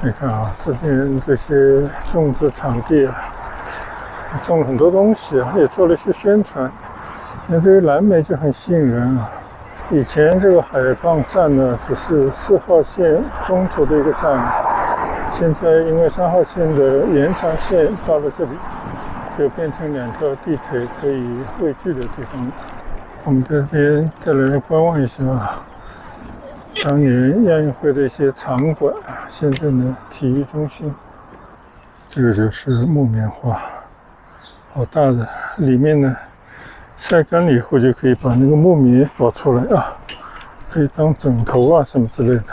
你看啊，这边这些种植场地啊，种了很多东西啊，也做了一些宣传。那这个蓝莓就很吸引人啊。以前这个海傍站呢，只是4号线中途的一个站，现在因为3号线的延长线到了这里，就变成2条地铁可以汇聚的地方。我们这边再来观望一下当年亚运会的一些场馆，现在呢体育中心。这个就是木棉花，好大的，里面呢晒干了以后就可以把那个木棉搞出来啊，可以当枕头啊什么之类的。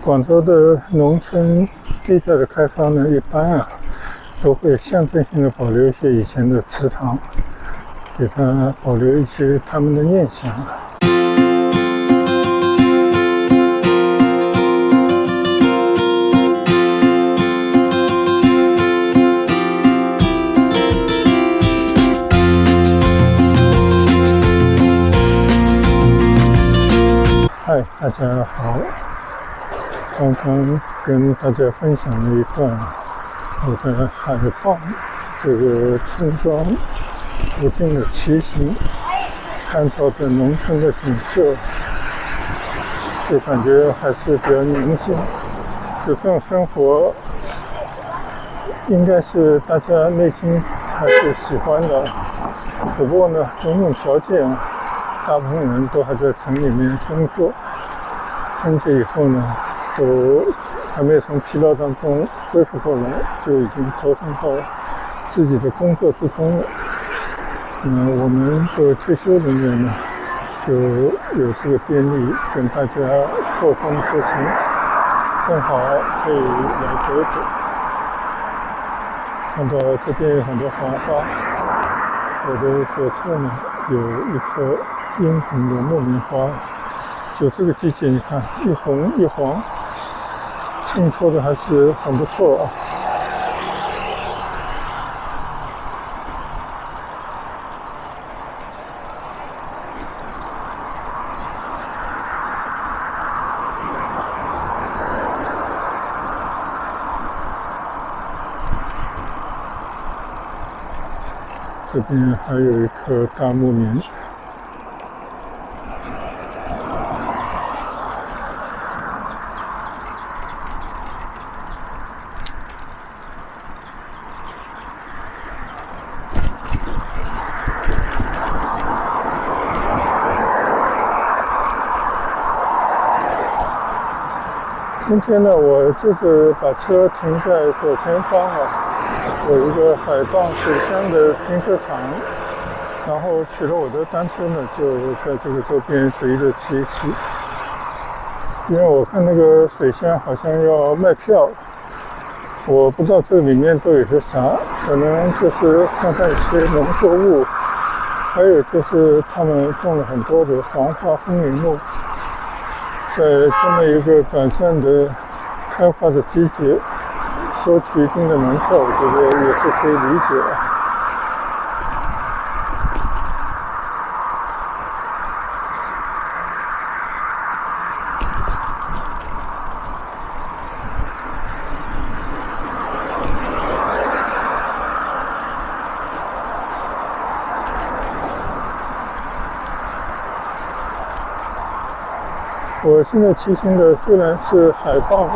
广州的农村地带的开发呢，一般都会象征性的保留一些以前的祠堂，给它保留一些他们的念想。嗨，大家好！刚刚跟大家分享了一段我在海傍这个村庄附近的骑行，看到的农村的景色，就感觉还是比较宁静。就这种生活，应该是大家内心还是喜欢的，只不过呢，种种条件，大部分人都还在城里面工作。春节以后呢，都还没有从疲劳当中恢复过来，就已经投身到自己的工作之中了。我们作为退休人员呢，就有这个便利跟大家错峰出行，正好可以来走走。看到这边有很多黄花，我的左侧呢有一棵殷红的木棉花。就这个季节，你看一红一黄，衬托的还是很不错啊。这边还有一棵大木棉。今天呢，我就是把车停在左前方有一个海傍水乡的停车场，然后取了我的单车呢，就在这个周边随意的骑一骑。因为我看那个水乡好像要卖票，我不知道这里面都有些啥，可能就是看看一些农作物，还有就是他们种了很多的黄花风铃木。在这么一个短暂的开花的季节，收取一定的门票，我觉得也是可以理解。我现在骑行的虽然是海傍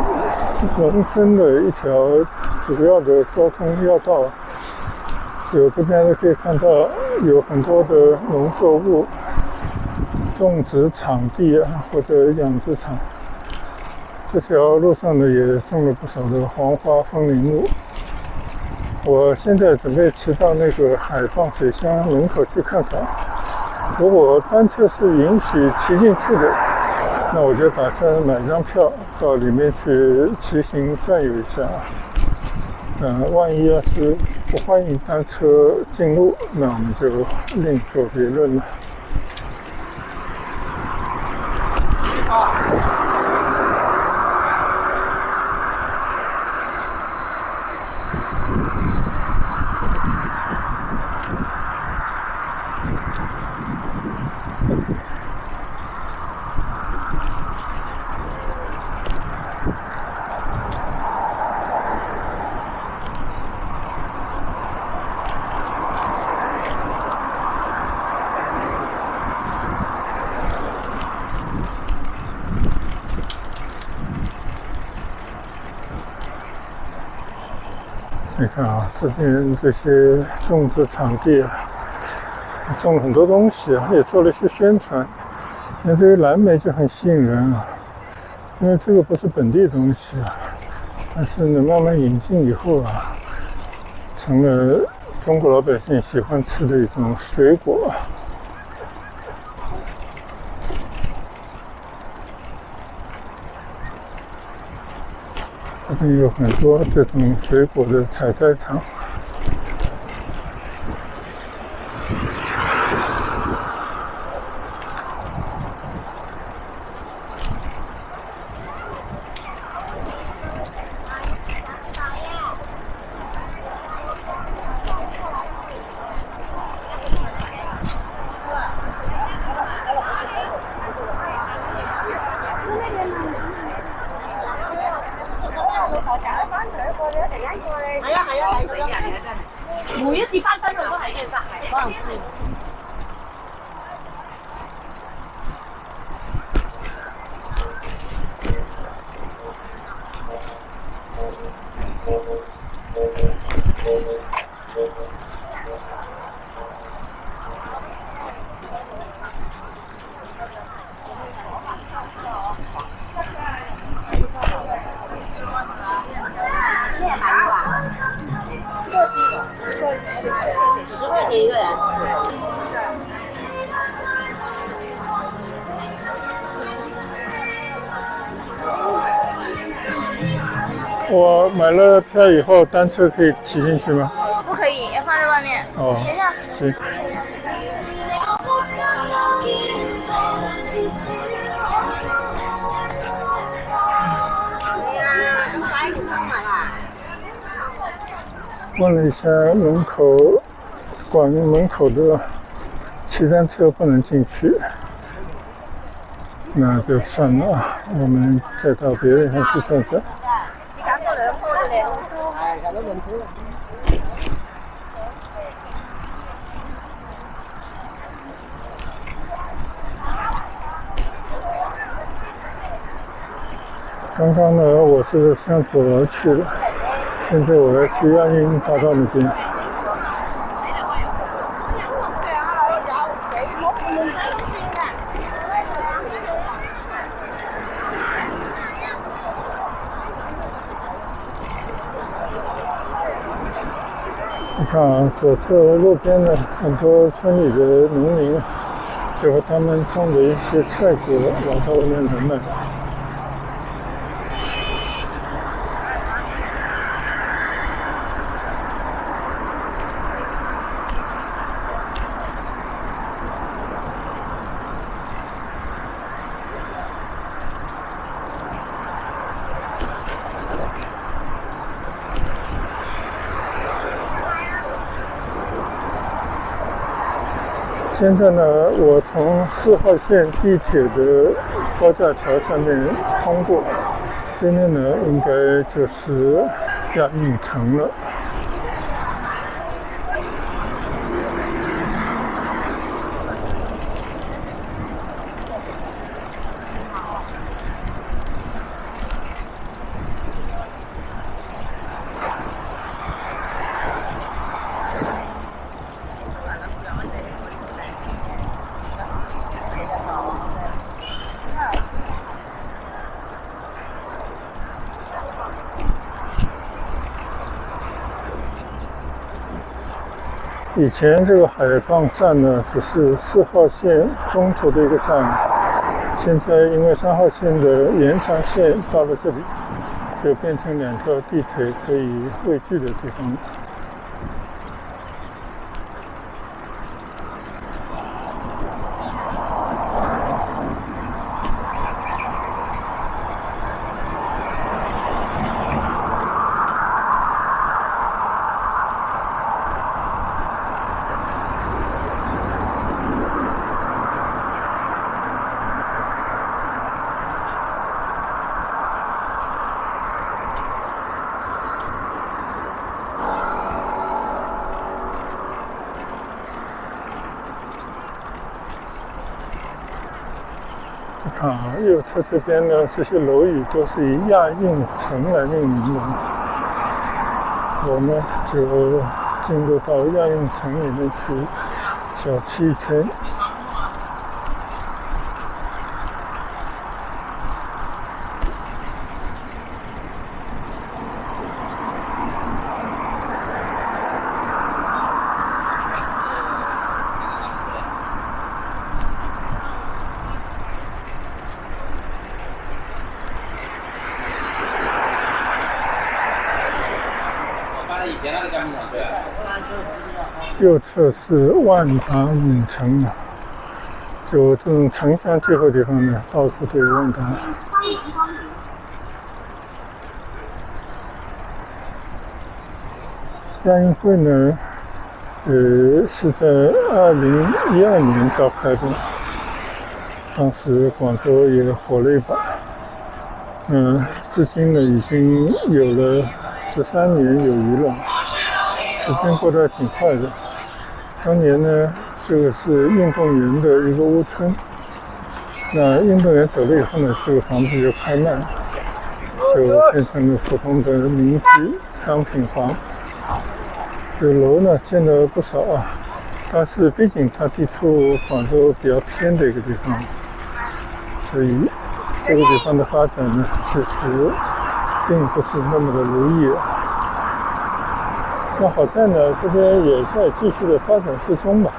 农村的一条主要的交通要道，有这边可以看到有很多的农作物种植场地或者养殖场。这条路上呢也种了不少的黄花风铃木。我现在准备骑到那个海傍水乡门口去看看，如果单车是允许骑进去的，那我就打算买张票到里面去骑行转悠一下。万一要是不欢迎单车进入，那我们就另作别论了。你看啊，这边这些种植场地啊，种了很多东西啊，也做了一些宣传。那这个蓝莓就很吸引人啊，因为这个不是本地东西啊，但是呢，慢慢引进以后啊，成了中国老百姓喜欢吃的一种水果。这边有很多这种水果的采摘场。每一次翻身佢都係嘅，可能係。10块钱一个人。我买了票以后，单车可以骑进去吗？不可以，要放在外面。哦，等一下。行。问了一下门口的骑单车不能进去，那就算了，我们再到别的地方去转转。只揀咗2棵啫，你。係，揀咗2棵。刚刚呢，我是向左而去的，现在我要去亚运大道那边。你看啊，左侧路边的很多村里的农民，就和他们种的一些菜果拿到外面来卖。现在呢，我从4号线地铁的高架桥上面通过，对面呢应该就是亚运城了。以前这个海傍站呢，只是4号线中途的一个站，现在因为3号线的延长线到了这里，就变成2条地铁可以汇聚的地方。啊，右侧这边呢，这些楼宇都是以亚运城来命名的。我呢就进入到亚运城里面去小憩一圈。右侧是万达影城啊，就这种城乡结合地方呢，到处都有万达。亚运会呢，是在2012年召开的，当时广州也火了一把。至今呢已经有了13年有余了，时间过得挺快的。当年呢，这个是运动员的一个屋村，那运动员走了以后呢，这个房子就开卖，就变成了普通的民居商品房。这楼呢建了不少啊，但是毕竟它地处广州比较偏的一个地方，所以这个地方的发展呢，其实并不是那么的如意。那好在呢，这边也在继续的发展之中吧。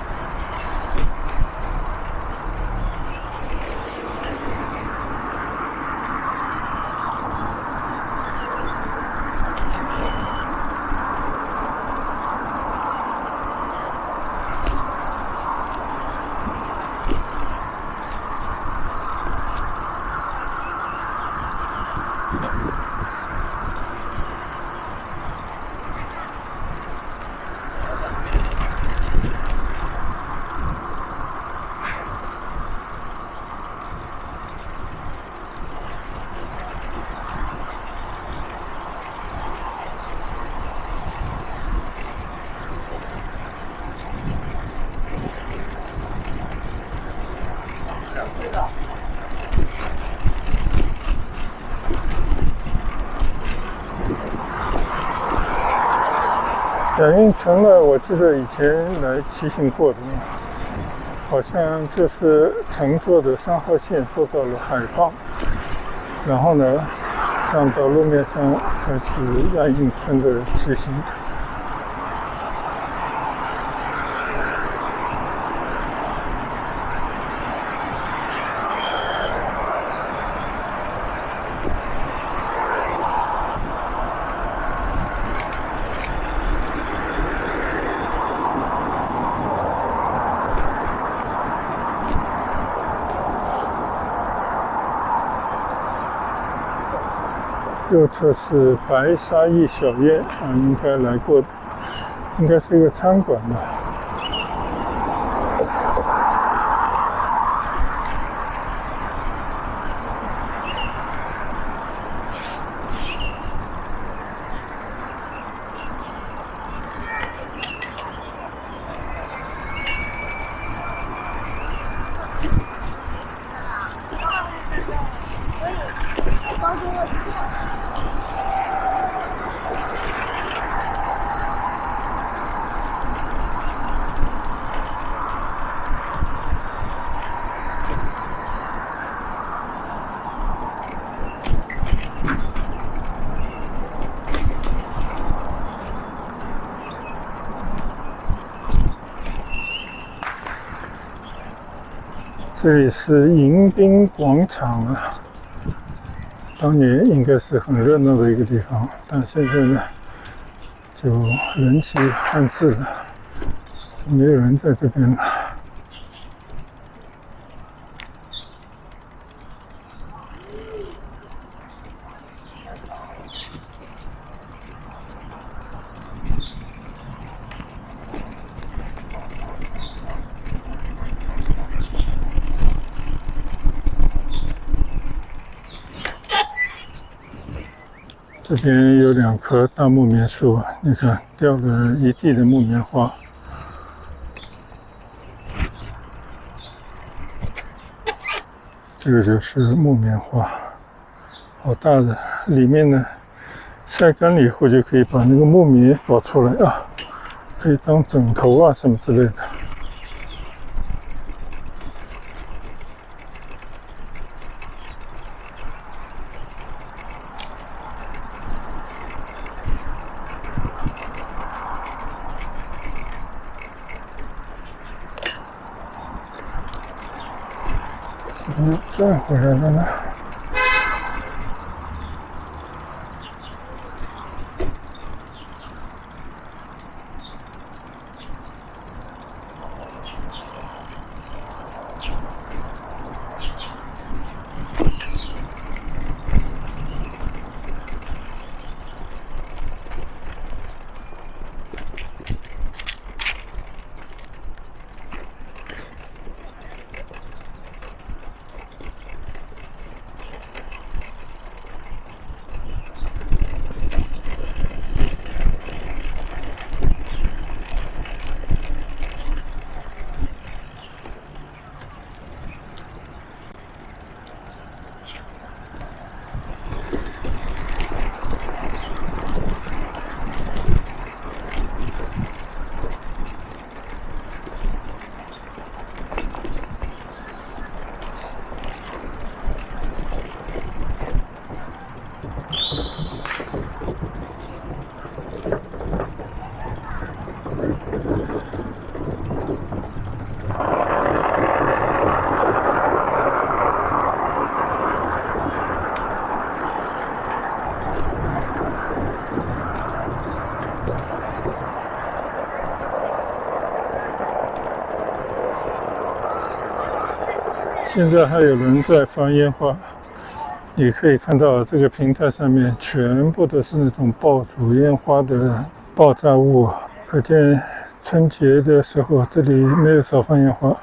亚运城呢，我记得以前来骑行过的，好像这是乘坐的3号线坐到了海傍，然后呢上到路面上开始亚运村的骑行。右侧是白沙溢小院啊，应该来过，应该是一个餐馆吧。这里是迎宾广场啊，当年应该是很热闹的一个地方，但现在呢就人迹罕至了，没有人在这边了。这边有2棵大木棉树，你看掉了一地的木棉花。这个就是木棉花，好大的，里面呢晒干了以后就可以把那个木棉搞出来啊，可以当枕头啊什么之类的。转回来了呢。现在还有人在放烟花，你可以看到这个平台上面全部都是那种爆竹烟花的爆炸物，可见春节的时候这里没有少放烟花。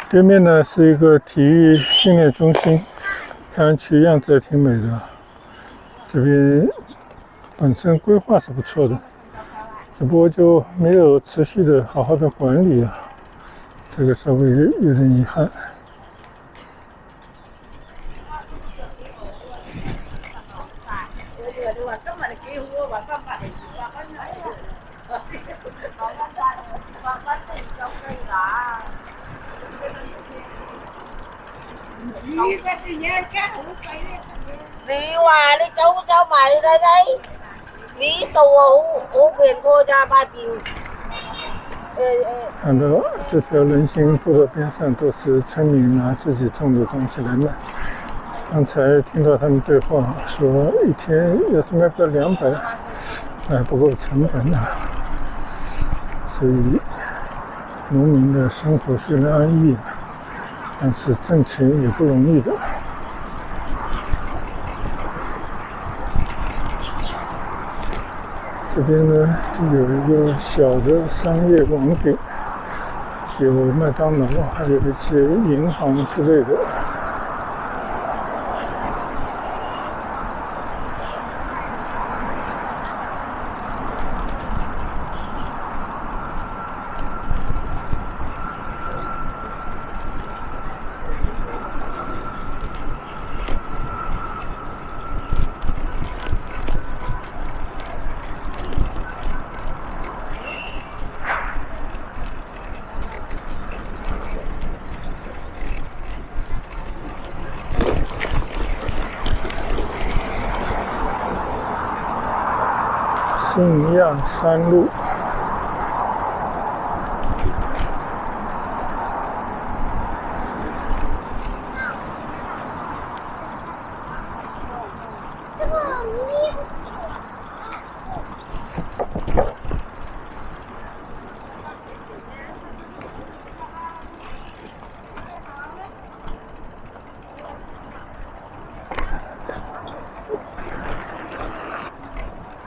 对面呢是一个体育训练中心，看上去样子也挺美的。这边本身规划是不错的，只不过就没有持续的好好的管理啊，这个稍微有点遗憾。你話你走埋去睇睇，你呢度好平拖咋8點。看到这条人行步道边上都是村民拿自己种的东西来卖。刚才听到他们对话，说一天要是卖不到200，还不够成本啊。所以农民的生活虽然安逸，但是挣钱也不容易的。这边呢有一个小的商业网点，有麦当劳，还有一些银行之类的。信阳山路，这个你不起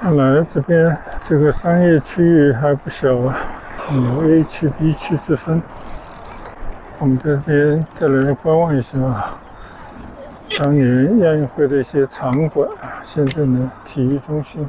看来这边这个商业区域还不小啊，有 A 区、B 区之分。我们这边再来观望一下当年亚运会的一些场馆，现在呢体育中心。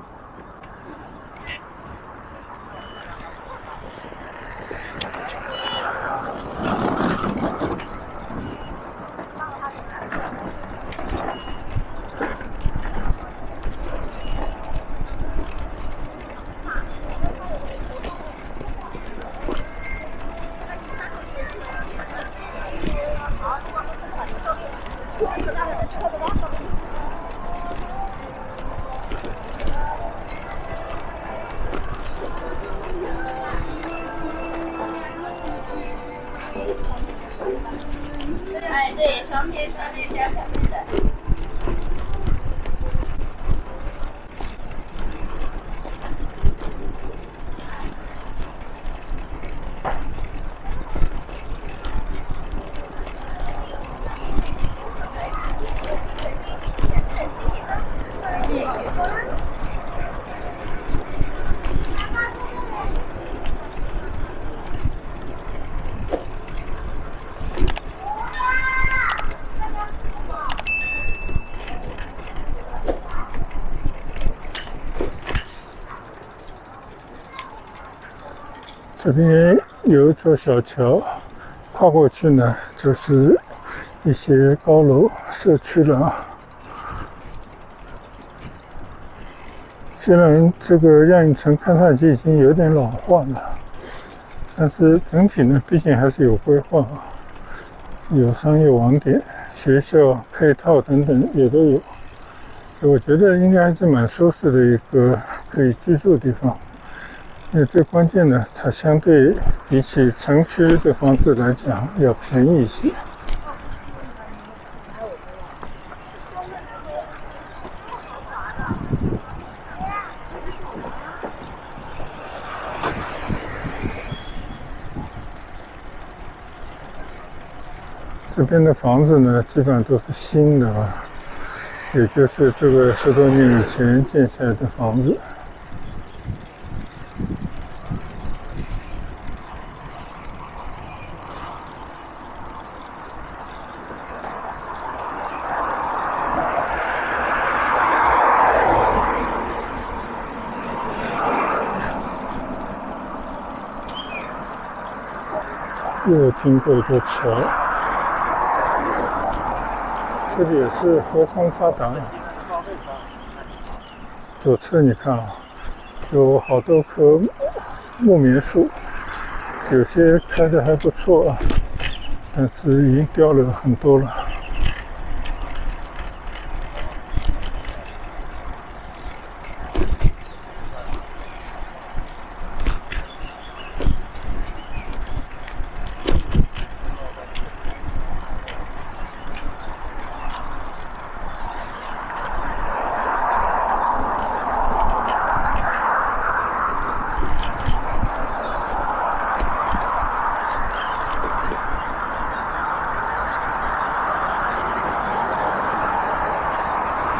这边有一座小桥，跨过去呢就是一些高楼社区了啊。虽然这个亚运城看上去已经有点老化了，但是整体呢毕竟还是有规划啊，有商业网点、学校配套等等也都有，所以我觉得应该还是蛮舒适的一个可以居住的地方。因为最关键的，它相对比起城区的房子来讲要便宜一些。这边的房子呢，基本上都是新的啊，也就是这个10多年以前建起来的房子。又经过一座桥，这里也是河川发达。左侧你看啊，有好多棵木棉树，有些开得还不错啊，但是已经凋了很多了。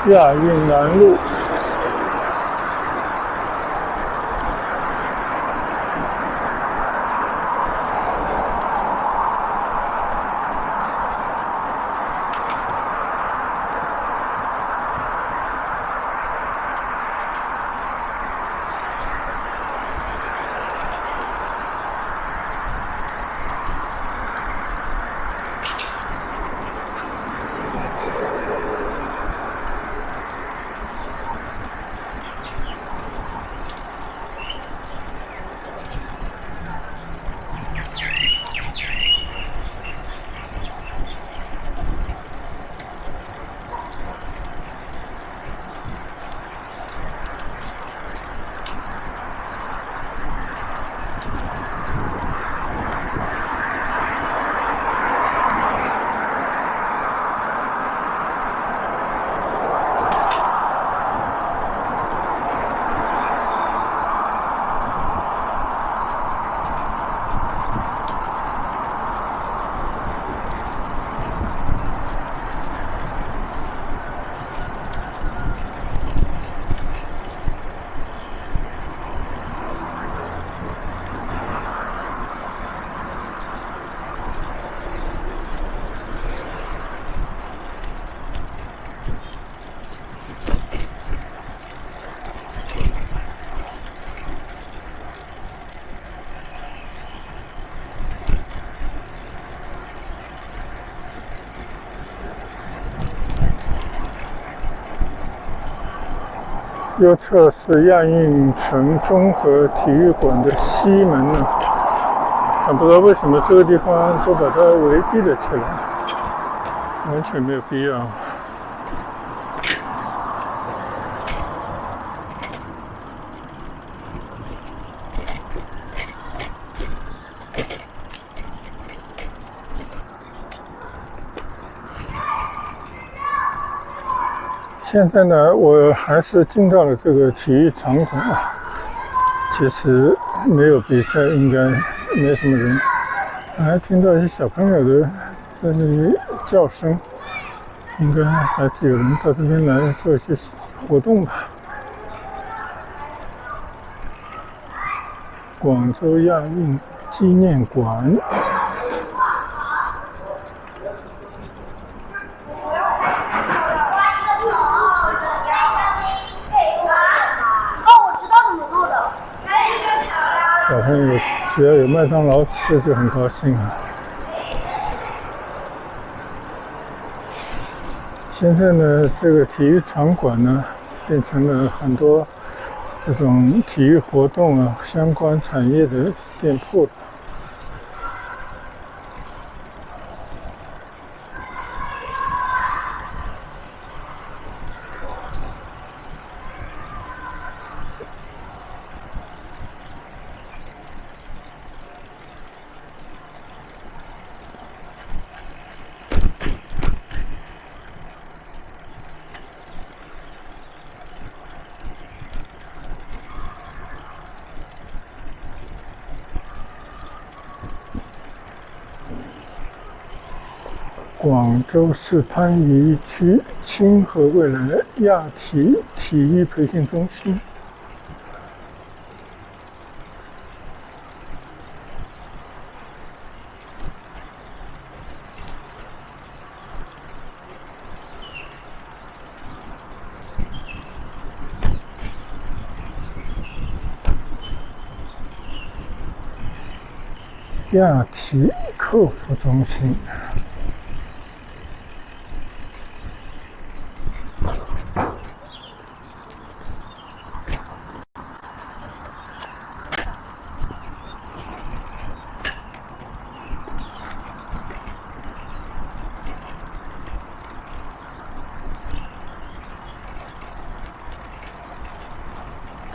亚运南路，右侧是亚运城综合体育馆的西门呢，但不知道为什么这个地方都把它围闭了起来，完全没有必要。现在呢，我还是进到了这个体育场馆啊。其实没有比赛，应该没什么人。还听到一些小朋友的在那里叫声，应该还是有人到这边来做一些活动吧。广州亚运纪念馆。小朋友只要有麦当劳吃就很高兴啊。现在呢，这个体育场馆呢，变成了很多这种体育活动啊相关产业的店铺。广州市番禺区清河未来亚体体育培训中心。亚体客服中心。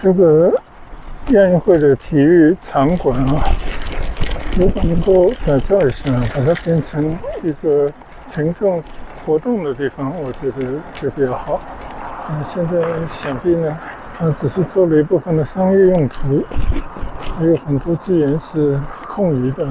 这个亚运会的体育场馆啊，如果能够改造一下，把它变成一个群众活动的地方，我觉得就比较好。现在想必呢，它只是做了一部分的商业用途，还有很多资源是空余的。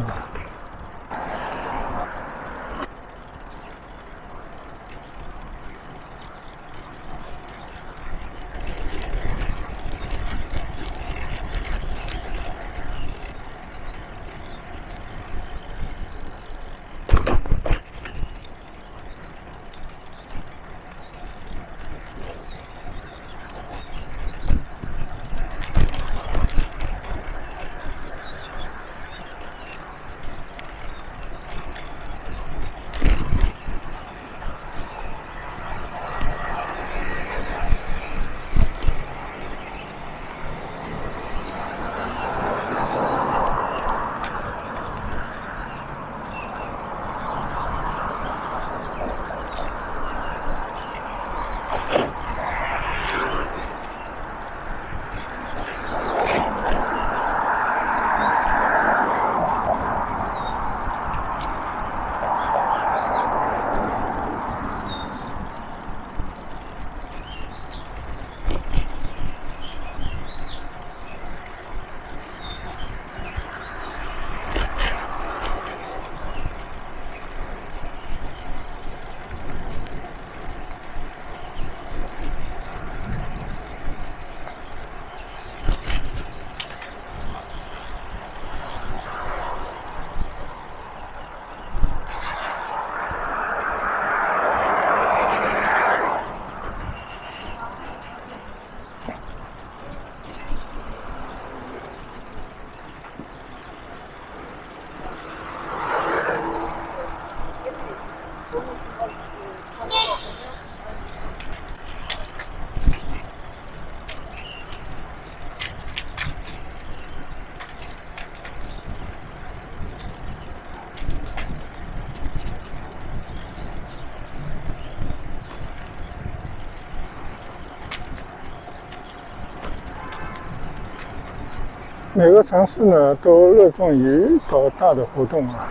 每个城市呢都热衷于搞大的活动啊，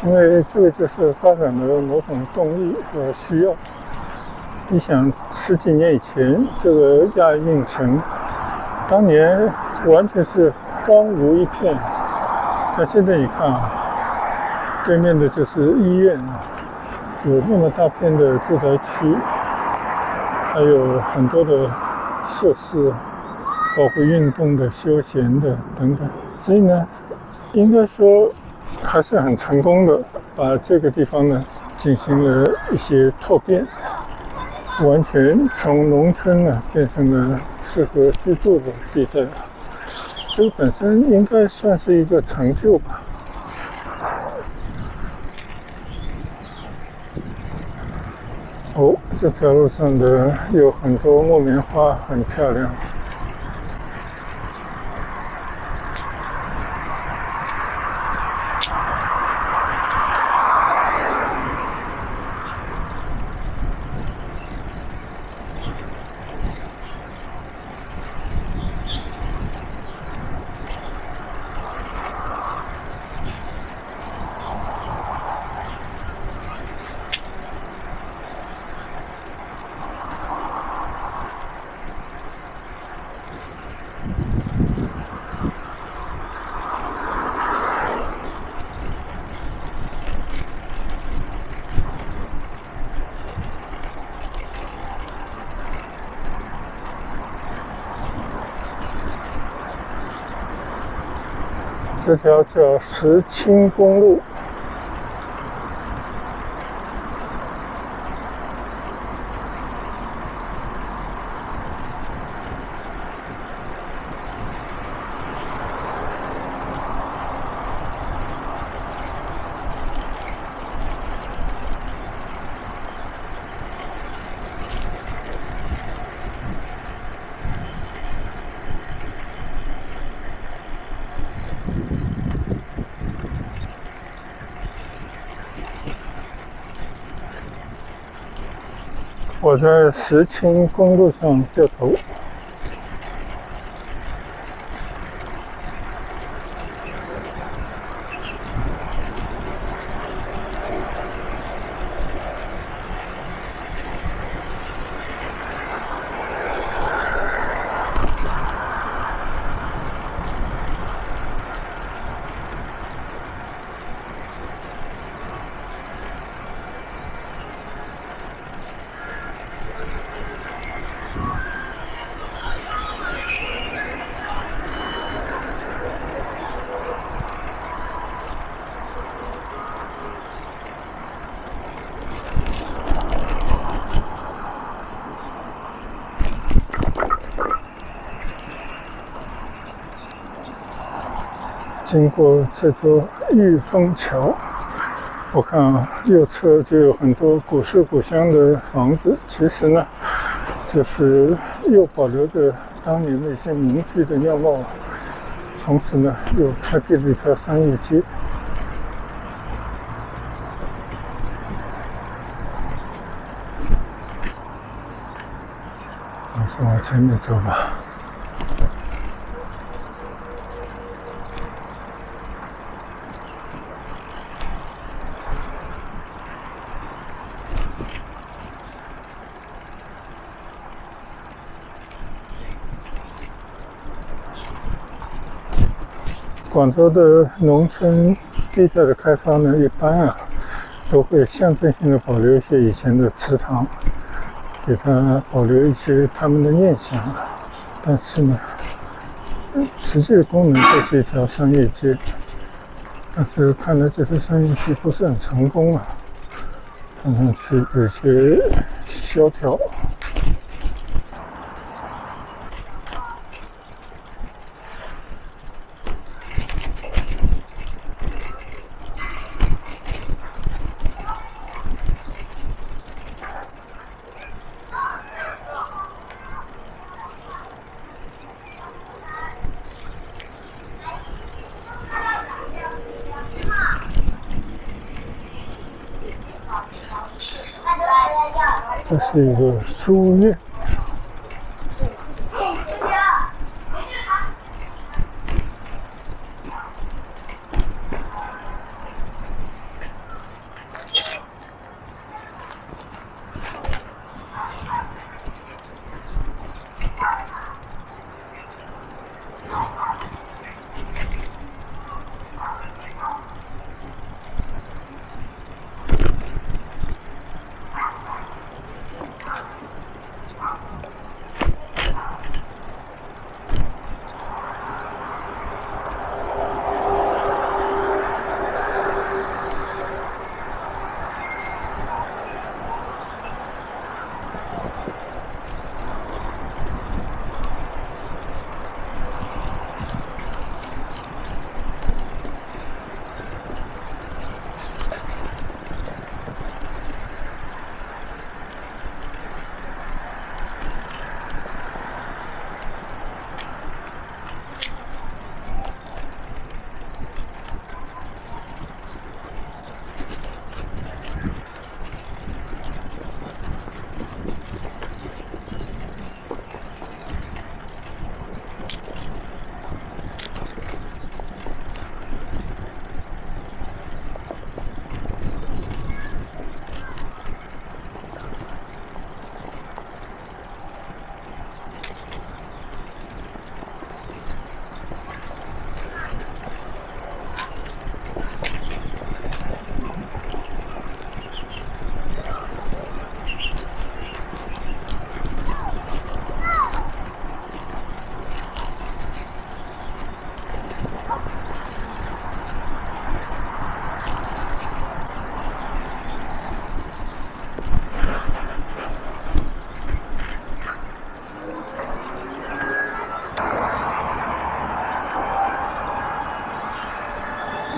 因为这个就是发展的某种动力和需要。你想十几年以前，这个亚运城当年完全是荒芜一片，但现在你看啊，对面的就是医院啊，有那么大片的住宅区，还有很多的设施，包括运动的、休闲的等等。所以呢，应该说还是很成功的，把这个地方呢进行了一些拓变，完全从农村呢变成了适合居住的地带。这个本身应该算是一个成就吧。哦，这条路上的有很多木棉花，很漂亮。这条叫石青公路。我在石青公路上掉头。经过这座玉峰桥，我看啊，右侧就有很多古色古香的房子。其实呢，就是又保留着当年的一些民居的样貌，同时呢，又开辟了一条商业街。还是往前面走吧。广州的农村地带的开发呢，一般啊都会象征性的保留一些以前的祠堂，给它保留一些他们的念想。但是呢，实际的功能就是一条商业街，但是看来这条商业街不是很成功啊，看上去有些萧条。这是一个书院。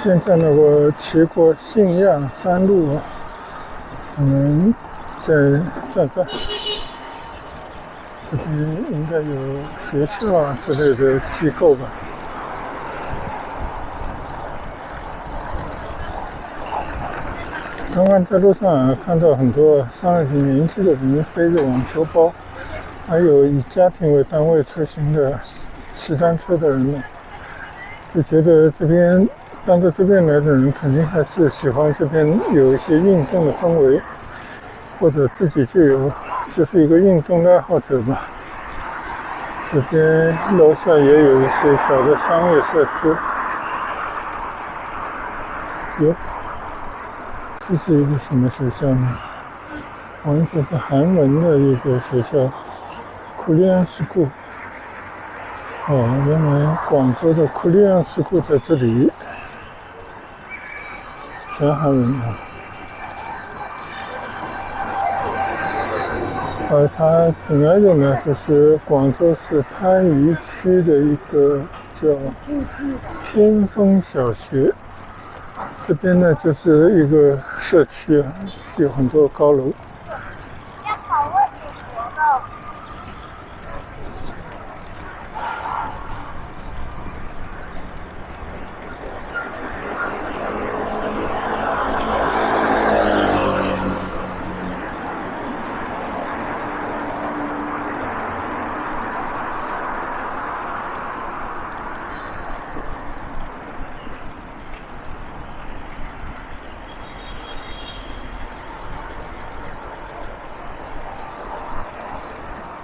现在呢，我骑过信亚山路，我们再转转。这边应该有学校啊之类的机构吧。刚刚在路上看到很多上了年纪的人背着网球包，还有以家庭为单位出行的骑单车的人们，就觉得这边搬到这边来的人肯定还是喜欢这边有一些运动的氛围，或者自己就是一个运动爱好者吧。这边楼下也有一些小的商业设施。哟，这是一个什么学校呢？完全是韩文的一个学校 ，Korean School。哦，原来广州的 Korean School在这里，全韩文啊。它紧挨着呢，就是广州市番禺区的一个叫天峰小学。这边呢就是一个社区啊，有很多高楼。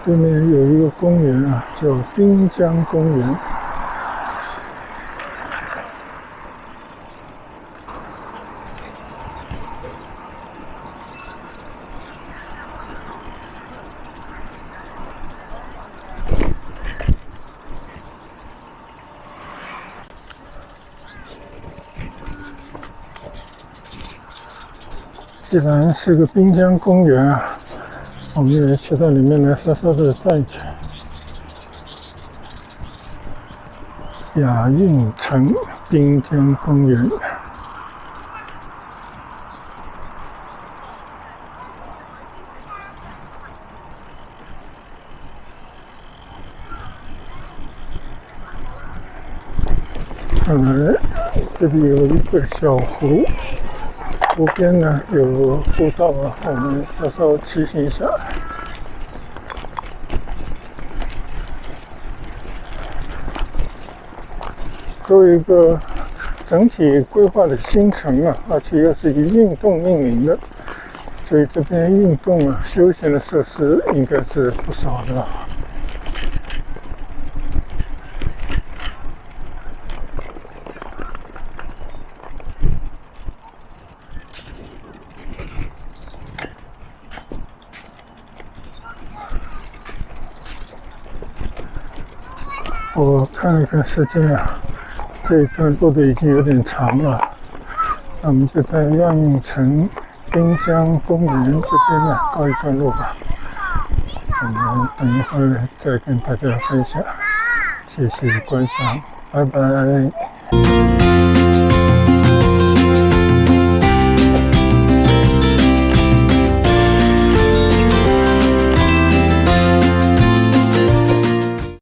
对面有一个公园啊，叫滨江公园。既然是个滨江公园啊，我们也去到里面来稍稍的转一圈。亚运城滨江公园。这里有一个小湖，湖边呢有步道啊，我们稍稍骑行一下。作为一个整体规划的新城啊，而且又是以运动命名的，所以这边运动啊、休闲的设施应该是不少的。我看了看时间啊，这一段路的已经有点长了，那我们就在亮影城滨江公园这边呢告一段落吧。我们等一会儿再跟大家分享，谢谢观赏，拜拜。